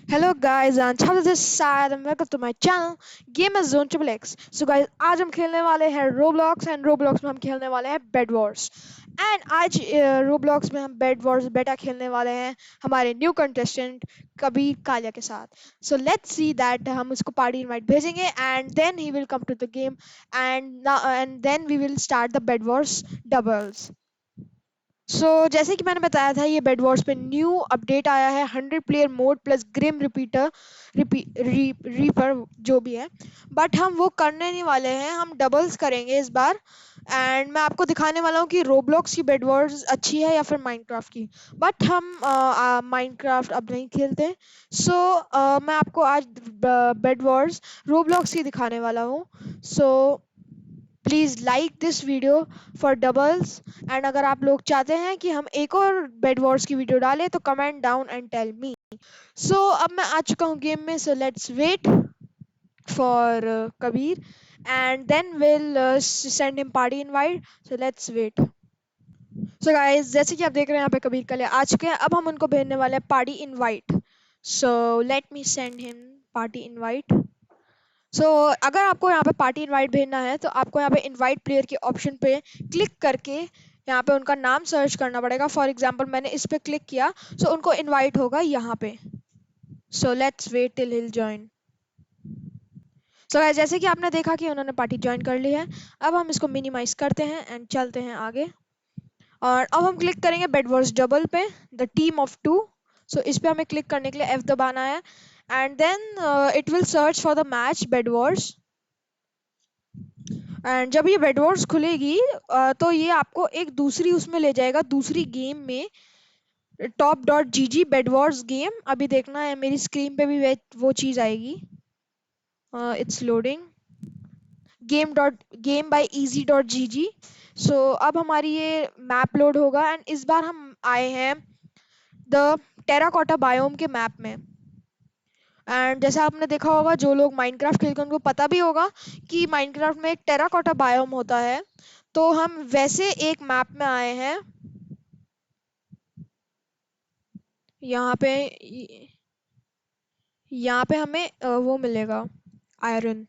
Hello guys and छात्र this side and welcome to my channel game is zone triple X. So guys आज हम खेलने वाले हैं रोब्लॉक्स एंड रोब्लॉक्स में हम खेलने वाले हैं बेड वॉर्स। एंड आज रोब्लॉक्स में हम बेड वॉर्स बेटा खेलने वाले हैं हमारे न्यू कंटेस्टेंट कबीर कालिया के साथ। सो लेट्स सी दैट हम उसको पार्टी इनवाइट भेजेंगे and then he will come to the game and then we will start the bed wars doubles. जैसे कि मैंने बताया था ये बेड वॉर्स पे न्यू अपडेट आया है 100 player mode plus grim repeater reaper जो भी है। बट हम वो करने नहीं वाले हैं, हम डबल्स करेंगे इस बार। एंड मैं आपको दिखाने वाला हूँ कि रोब्लॉक्स की बेड वॉर्स अच्छी है या फिर माइनक्राफ्ट की। बट हम माइनक्राफ्ट अब नहीं खेलते। मैं आपको आज बेड वॉर्स रोब्लॉक्स की दिखाने वाला हूँ। So please like this video for doubles. And अगर आप लोग चाहते हैं कि हम एक और बेड वॉर्स की वीडियो डालें तो comment down and tell me. अब मैं आ चुका हूँ गेम में, so let's wait for Kabir and then will send him party invite. So let's wait. So guys जैसे कि आप देख रहे हैं यहाँ पे कबीर कले आ चुके हैं, अब हम उनको भेजने वाले हैं party invite. So let me send him party invite. अगर आपको यहाँ पे पार्टी इनवाइट भेजना है तो आपको यहाँ पे इनवाइट प्लेयर के ऑप्शन पे क्लिक करके यहाँ पे उनका नाम सर्च करना पड़ेगा। फॉर एग्जांपल मैंने इस पे क्लिक किया, उनको इनवाइट होगा यहाँ पे। So let's wait till he'll join. जैसे कि आपने देखा कि उन्होंने पार्टी ज्वाइन कर ली है। अब हम इसको मिनिमाइज करते हैं एंड चलते हैं आगे। और अब हम क्लिक करेंगे बेड वॉर्स डबल पे, द टीम ऑफ टू। इस पे हमें क्लिक करने के लिए एफ दबाना है and then it will search for the match bed wars. And जब ये बेड वॉर्स खुलेगी तो ये आपको एक दूसरी उसमें ले जाएगा, दूसरी गेम में। टॉप डॉट जी जी बेड वॉर्स गेम अभी देखना है, मेरी स्क्रीन पे भी वो चीज़ आएगी। It's loading. Game by easy dot G G. अब हमारी ये मैप लोड होगा एंड इस बार हम आए हैं द टेराकोटा बायोम के मैप में। एंड जैसा आपने देखा होगा, जो लोग माइनक्राफ्ट खेलते हैं उनको पता भी होगा कि माइनक्राफ्ट में एक टेराकोटा बायोम होता है। तो हम वैसे एक मैप में आए हैं। यहाँ पे यहाँ पे हमें वो मिलेगा, आयरन।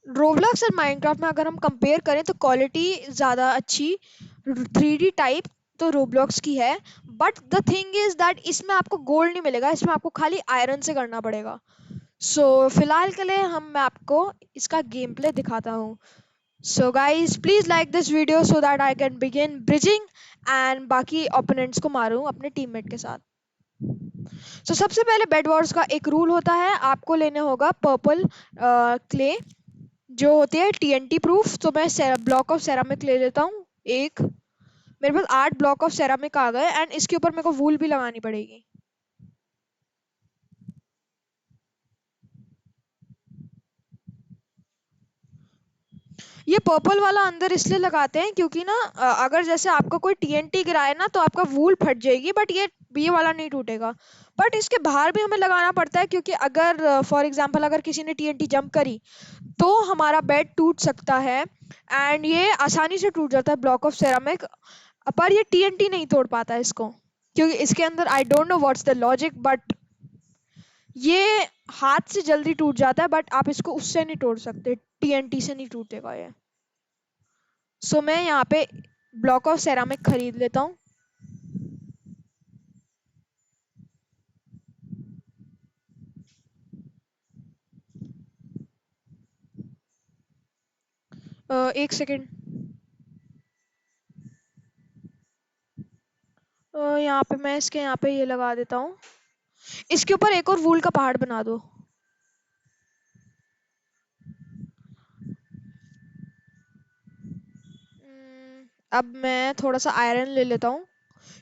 रोब्लॉक्स और माइनक्राफ्ट में अगर हम कंपेयर करें तो क्वालिटी ज़्यादा अच्छी 3D टाइप तो रोब्लॉक्स की है। But the thing is that इसमें आपको गोल्ड नहीं मिलेगा, इसमें आपको खाली आयरन से करना पड़ेगा। फिलहाल के लिए मैं आपको इसका गेम प्ले दिखाता हूँ। Guys please like this video so that I can begin bridging and बाकी ओपोनेंट्स को मारूं अपने टीममेट के साथ। सबसे पहले बेड वॉर्स का एक रूल होता है, आपको लेने होगा पर्पल क्ले जो होती है टीएनटी प्रूफ। तो मैं ब्लॉक ऑफ सेरामिक ले लेता हूँ एक। मेरे पास 8 ब्लॉक ऑफ सेरामिक आ गए एंड इसके ऊपर मेरे को वूल भी लगानी पड़ेगी। ये पर्पल वाला अंदर इसलिए लगाते हैं क्योंकि ना अगर जैसे आपका कोई टीएनटी गिराए ना तो आपका वूल फट जाएगी, बट ये वाला नहीं टूटेगा। बट इसके बाहर भी हमें लगाना पड़ता है क्योंकि अगर फॉर एग्जांपल अगर किसी ने टीएनटी जंप करी तो हमारा बेड टूट सकता है। एंड ये आसानी से टूट जाता है ब्लॉक ऑफ सेरामिक, पर ये टीएनटी नहीं तोड़ पाता है इसको, क्योंकि इसके अंदर आई don't know what's the logic, but ये हाथ से जल्दी टूट जाता है। बट आप इसको उससे नहीं तोड़ सकते, टीएनटी से नहीं टूटेगा ये। मैं यहाँ पे ब्लॉक ऑफ सेरामिक खरीद लेता हूँ। एक सेकेंड। यहाँ पे मैं इसके यहाँ पे ये लगा देता हूँ। इसके ऊपर एक और वूल का पहाड़ बना दो। अब मैं थोड़ा सा आयरन ले लेता हूँ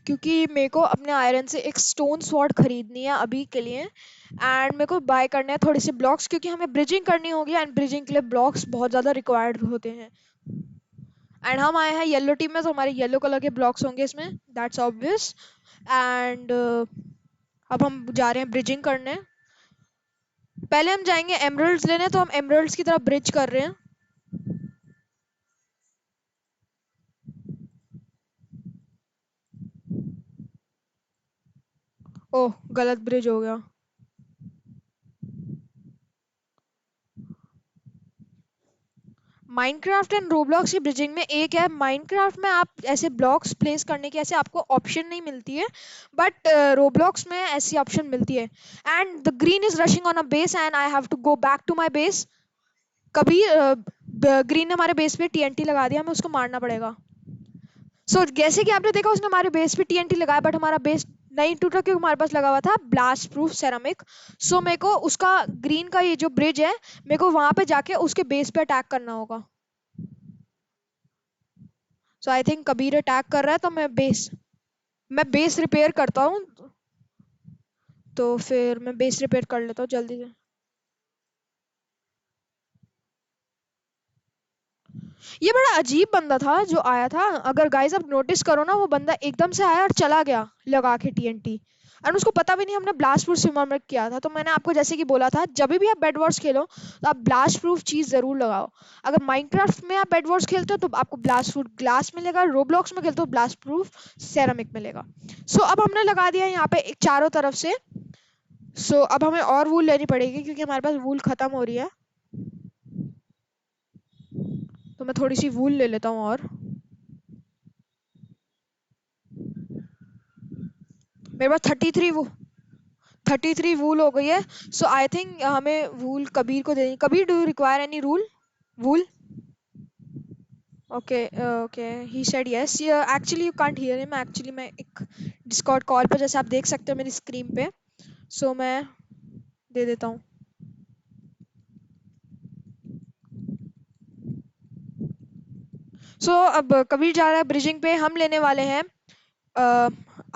क्योंकि मेरे को अपने आयरन से एक स्टोन स्वॉर्ड खरीदनी है अभी के लिए। एंड मेरे को बाय करने हैं थोड़े से ब्लॉक्स क्योंकि हमें ब्रिजिंग करनी होगी एंड ब्रिजिंग के लिए ब्लॉक्स बहुत ज़्यादा रिक्वायर्ड होते हैं। एंड हम आए हैं येलो टीम में तो हमारे येलो कलर के ब्लॉक्स होंगे इसमें, दैट्स ऑब्वियस। एंड अब हम जा रहे हैं ब्रिजिंग करने। पहले हम जाएंगे एमरल्ड्स लेने, तो हम एमरल्ड्स की तरफ ब्रिज कर रहे हैं। ओह, गलत ब्रिज हो गया। माइनक्राफ्ट एंड रोब्लॉक्स की ब्रिजिंग में एक है, माइनक्राफ्ट में आप ऐसे ब्लॉक्स प्लेस करने की ऐसे आपको ऑप्शन नहीं मिलती है, बट रोब्लॉक्स में ऐसी ऑप्शन मिलती है। And the green is rushing on a base and I have to go back to my base. कभी ग्रीन ने हमारे बेस पे टीएनटी लगा दिया, हमें उसको मारना पड़ेगा। जैसे कि आपने देखा उसने हमारे बेस पे टीएनटी लगाया, बट हमारा बेस नहीं टूटा क्योंकि हमारे पास लगा हुआ था ब्लास्ट प्रूफ सेरामिक। मेरे को उसका ग्रीन का ये जो ब्रिज है, मेरे को वहां पे जाके उसके बेस पे अटैक करना होगा। आई थिंक कबीर अटैक कर रहा है, तो मैं बेस रिपेयर करता हूँ। तो फिर मैं बेस रिपेयर कर लेता हूँ जल्दी से। ये बड़ा अजीब बंदा था जो आया था। अगर गाइस आप नोटिस करो ना, वो बंदा एकदम से आया और चला गया लगा के टीएनटी। और उसको पता भी नहीं हमने ब्लास्ट प्रूफ सिमर किया था। तो मैंने आपको जैसे कि बोला था, जब भी आप बेड वॉर्स खेलो तो आप ब्लास्ट प्रूफ चीज जरूर लगाओ। अगर माइनक्राफ्ट में आप बेड वॉर्स खेलते हो तो आपको ब्लास्ट प्रूफ ग्लास मिलेगा, रोब्लॉक्स में खेलते हो ब्लास्ट प्रूफ सेरामिक मिलेगा। अब हमने लगा दिया यहाँ पे एक चारों तरफ से। अब हमें और वूल लेनी पड़ेगी क्योंकि हमारे पास वूल खत्म हो रही है। तो मैं थोड़ी सी वूल ले लेता हूँ और मेरे पास 33 वूल हो गई है। आई थिंक हमें वूल कबीर को देनी। Kabir, do you require any rule wool? Okay okay, he said yes. Actually you can't hear him. Actually मैं एक डिस्कॉर्ड कॉल पर, जैसे आप देख सकते हो मेरी स्क्रीन पे। मैं दे देता हूँ। अब कबीर जा रहा है ब्रिजिंग पे। हम लेने वाले हैं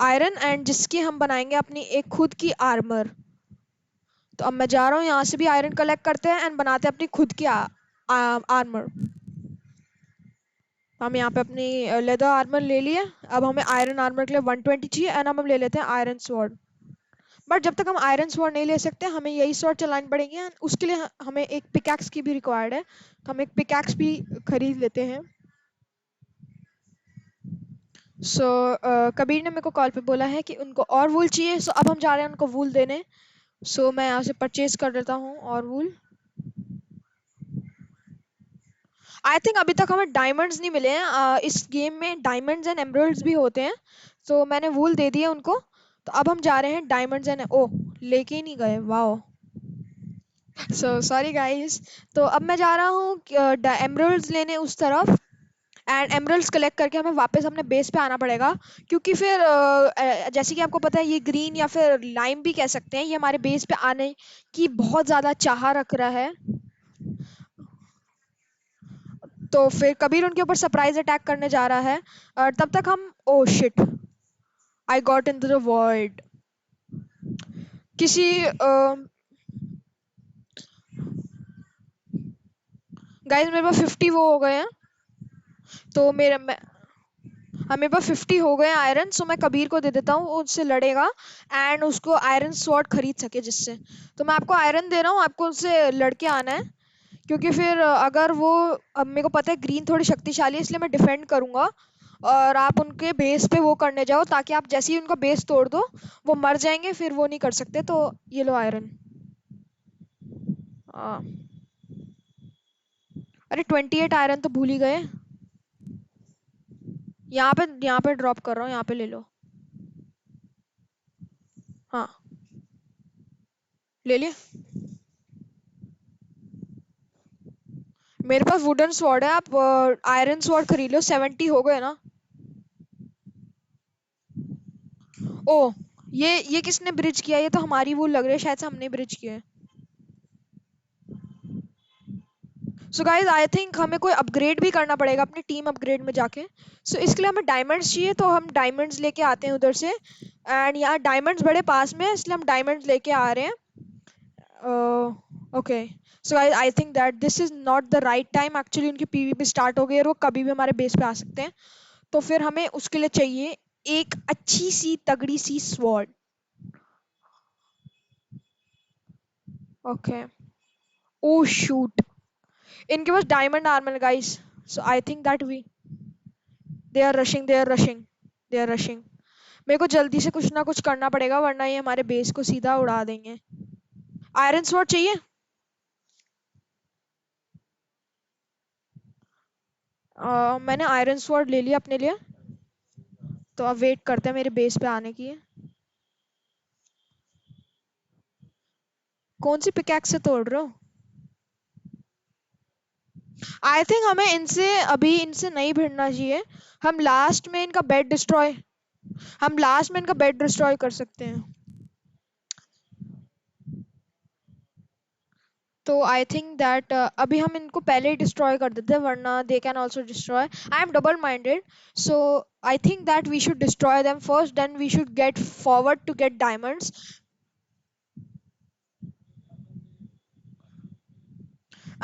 आयरन, एंड जिसकी हम बनाएंगे अपनी एक खुद की आर्मर। तो अब मैं जा रहा हूँ यहाँ से भी आयरन कलेक्ट करते हैं एंड बनाते हैं अपनी खुद की आर्मर। हम यहाँ पे अपनी लेदर आर्मर ले लिए। अब हमें आयरन आर्मर के लिए 120 चाहिए एंड हम ले लेते हैं आयरन स्वॉर्ड। बट जब तक हम आयरन स्वॉर्ड नहीं ले सकते, हमें यही स्वॉर्ड चलानी पड़ेगी and उसके लिए हमें एक पिकैक्स की भी रिक्वायर्ड है। तो हम एक पिकैक्स भी खरीद लेते हैं। कबीर ने मेरे को कॉल पे बोला है कि उनको और वूल चाहिए। अब हम जा रहे हैं उनको वूल देने। मैं यहाँ से परचेज कर लेता हूँ और वूल। आई थिंक अभी तक हमें डायमंड्स नहीं मिले हैं। इस गेम में डायमंड्स एंड एमराल्ड्स भी होते हैं। मैंने वूल दे दिया उनको। तो अब हम जा रहे हैं डायमंड्स एंड ओ, लेके ही नहीं गए, वाओ। Sorry guys. तो अब मैं जा रहा हूँ एमराल्ड्स लेने उस तरफ। एंड एमराल्ड्स कलेक्ट करके हमें वापस अपने बेस पे आना पड़ेगा। क्योंकि फिर जैसे कि आपको पता है, ये ग्रीन या फिर लाइम भी कह सकते हैं, ये हमारे बेस पे आने की बहुत ज़्यादा चाह रख रहा है। तो फिर कबीर उनके ऊपर सरप्राइज अटैक करने जा रहा है। और तब तक हम, oh shit, I got in the world. किसी गाइस मेरे पास 50 वो हो गए हैं। तो मेरे मैं हमें पास 50 हो गए आयरन। मैं कबीर को दे देता हूँ, वो उससे लड़ेगा एंड उसको आयरन स्वॉर्ड खरीद सके जिससे। तो मैं आपको आयरन दे रहा हूँ, आपको उससे लड़के आना है। क्योंकि फिर अगर वो, अब मेरे को पता है ग्रीन थोड़ी शक्तिशाली है, इसलिए मैं डिफेंड करूंगा। और आप उनके बेस पे वो करने जाओ, ताकि आप जैसे ही उनका बेस तोड़ दो वो मर जाएंगे, फिर वो नहीं कर सकते। तो ये लो आयरन। अरे 28 आयरन तो भूल ही गए। यहाँ पे ड्रॉप कर रहा हूँ, यहाँ पे ले लो। हाँ, ले लिया। मेरे पास वुडन स्वॉर्ड है, आप आयरन स्वॉर्ड खरीद लो। 70 हो गए ना? ओ, ये किसने ब्रिज किया? ये तो हमारी वो लग रही है, शायद से हमने ब्रिज किया है। गाइस आई थिंक हमें कोई अपग्रेड भी करना पड़ेगा अपनी टीम अपग्रेड में जाके। इसके लिए हमें डायमंड्स चाहिए, तो हम डायमंड्स लेके आते हैं उधर से। एंड यहाँ डायमंड्स बड़े पास में है, इसलिए हम डायमंड्स लेके आ रहे हैं। Okay. Guys I think that this is not the right time. Actually उनकी पीवीपी स्टार्ट हो गई है और वो कभी भी हमारे बेस पे आ सकते हैं। तो फिर हमें उसके लिए चाहिए एक अच्छी सी तगड़ी सी स्वॉर्ड। ओके। ओ शूट, इनके पास diamond armour guys. I think that we, they are rushing, they are rushing, they are rushing. मेरे को जल्दी से कुछ ना कुछ करना पड़ेगा वरना ये हमारे बेस को सीधा उड़ा देंगे। आयरन स्वॉर्ड चाहिए। मैंने आयरन स्वॉर्ड ले लिया अपने लिए। तो अब वेट करते हैं मेरे बेस पे आने की। कौन सी पिकैक्स से तोड़ रहे हो? आई थिंक हमें इनसे अभी इनसे नहीं भिड़ना चाहिए। हम लास्ट में इनका बेड डिस्ट्रॉय हम लास्ट में इनका बेड डिस्ट्रॉय कर सकते हैं। तो आई थिंक दैट अभी हम इनको पहले ही डिस्ट्रॉय कर देते हैं वरना they can also destroy. I am double minded. So I think that we should destroy them first then we should get forward to get diamonds.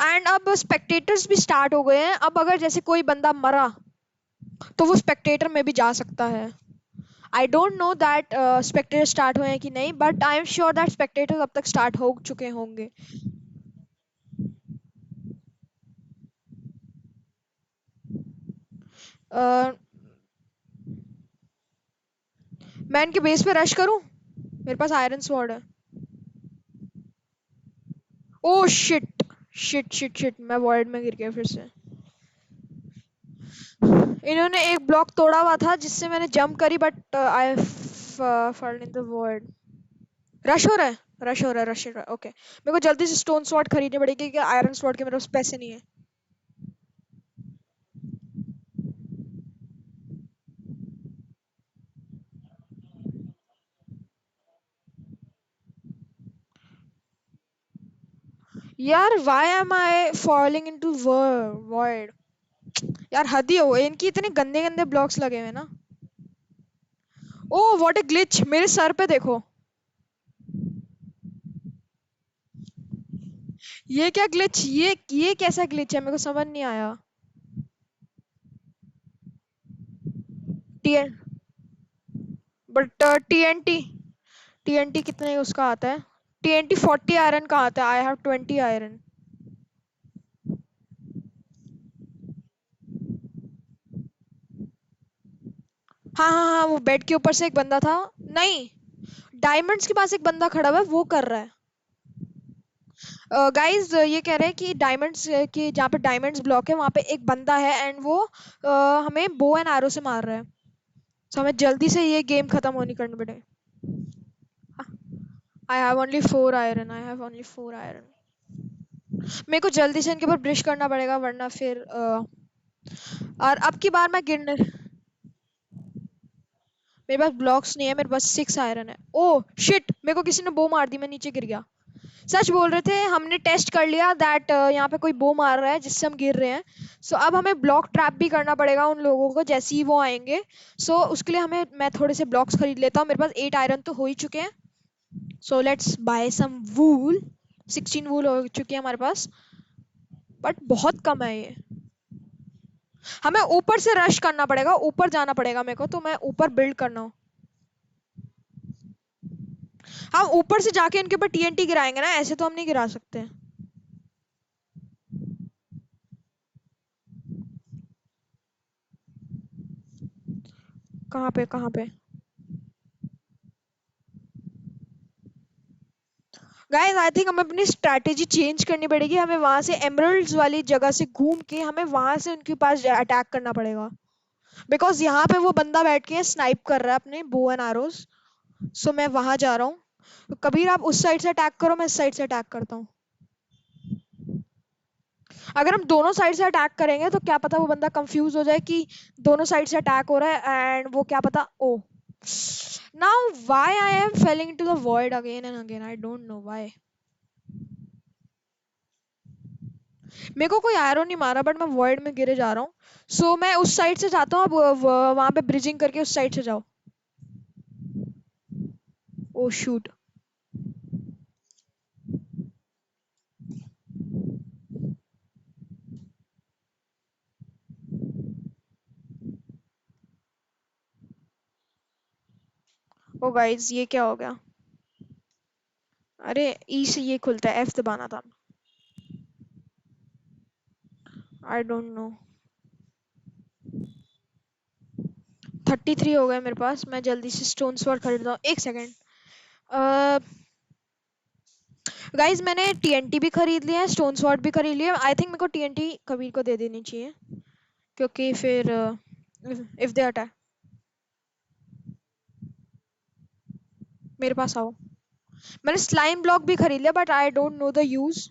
And अब स्पेक्टेटर्स भी स्टार्ट हो गए हैं। अब अगर जैसे कोई बंदा मरा तो वो स्पेक्टेटर में भी जा सकता है। आई don't know that Spectator start हुए हैं कि नहीं but I am sure that Spectator अब तक स्टार्ट हो चुके होंगे। uh, मैं इनके बेस पे रश करूं? मेरे पास आयरन स्वॉर्ड है। Oh shit shit shit shit, मैं वॉइड में गिर गया फिर से। इन्होंने एक ब्लॉक तोड़ा हुआ था जिससे मैंने जंप करी but I fall in the void. Rush हो रहा है, रश हो रहा है, रश हो रहा है। ओके मेरे को जल्दी से स्टोन स्वॉर्ड खरीदनी पड़ेगी क्योंकि आयरन स्वॉर्ड के मेरे पास पैसे नहीं है। यार why am I falling into void? यार हद ही हो, इनकी इतने गंदे गंदे ब्लॉक्स लगे हुए हैं ना। ओह व्हाट ए ग्लिच, मेरे सर पे देखो। ये क्या ग्लिच, ये कैसा ग्लिच है, मेरे को समझ नहीं आया। टी बट टीएनटी टीएनटी कितने उसका आता है? टीएनटी 40 आयरन का आता है। I have 20 iron. हाँ हाँ हाँ, वो बेड के ऊपर से एक बंदा था। नहीं, डायमंड्स के पास एक बंदा खड़ा हुआ है, वो कर रहा है। गाइस ये कह रहे हैं कि डायमंड्स की जहाँ पे डायमंड्स ब्लॉक है वहाँ पे एक बंदा है एंड वो हमें बो एंड एरो से मार रहा है। तो हमें जल्दी से ये गेम खत्म होनी करनी पड़े। I have only 4 iron. मेरे को जल्दी से इनके ऊपर ब्रिश करना पड़ेगा वरना फिर और अब की बार मैं गिरने। मेरे पास ब्लॉक्स नहीं है, मेरे पास 6 आयरन है। ओह शिट, मेरे को किसी ने बो मार दी, मैं नीचे गिर गया। सच बोल रहे थे, हमने टेस्ट कर लिया दैट यहाँ पे कोई बो मार रहा है जिससे हम गिर रहे हैं। सो अब हमें ब्लॉक ट्रैप भी करना पड़ेगा उन लोगों को जैसे ही वो आएंगे। सो उसके लिए हमें मैं थोड़े से ब्लॉक्स खरीद लेता हूँ, मेरे पास 8 आयरन तो हो ही चुके हैं। सो लेट्स बाय सम वूल। 16 वूल हो चुकी है हमारे पास बट बहुत कम है ये। हमें ऊपर से रश करना पड़ेगा, ऊपर जाना पड़ेगा मेरे को, तो मैं ऊपर बिल्ड करना हूँ। हम ऊपर से जाके इनके ऊपर टीएनटी गिराएंगे ना, ऐसे तो हम नहीं गिरा सकते। कहाँ पे कहाँ पे? गाइस आई थिंक हमें अपनी स्ट्रैटेजी चेंज करनी पड़ेगी। हमें वहां से एमरल्ड्स वाली जगह से घूम के हमें वहां से उनके पास अटैक करना पड़ेगा। बिकॉज यहाँ पे वो बंदा बैठ के स्नाइप कर रहा है अपने बो एंड आरोज। सो मैं वहां जा रहा हूँ। तो कबीर आप उस साइड से अटैक करो, मैं इस साइड से अटैक करता हूँ। अगर हम दोनों साइड से अटैक करेंगे तो क्या पता वो बंदा कंफ्यूज हो जाए कि दोनों साइड से अटैक हो रहा है एंड वो क्या पता oh. Now why I am falling to the void again and again, I don't know why. मेरे को कोई एरो नहीं मारा बट मैं वॉइड में गिरे जा रहा हूँ। सो मैं उस साइड से जाता हूँ। अब वहां पे ब्रिजिंग करके उस साइड से जाओ। ओ शूट। ओ गाइस ये क्या हो गया? अरे ई से ये खुलता है, एफ दबाना था। आई डोंट नो। 33 हो गए मेरे पास। मैं जल्दी से स्टोन स्वॉर्ड खरीदता हूँ, एक सेकेंड। गाइज मैंने टीएनटी भी खरीद लिया है, स्टोन स्वॉर्ड भी खरीद लिया। आई थिंक मेरे को टीएनटी कबीर को दे देनी चाहिए, क्योंकि फिर इफ दे अटैक, मेरे पास आओ। मैंने स्लाइम ब्लॉक भी खरीद लिया, but I don't know the use.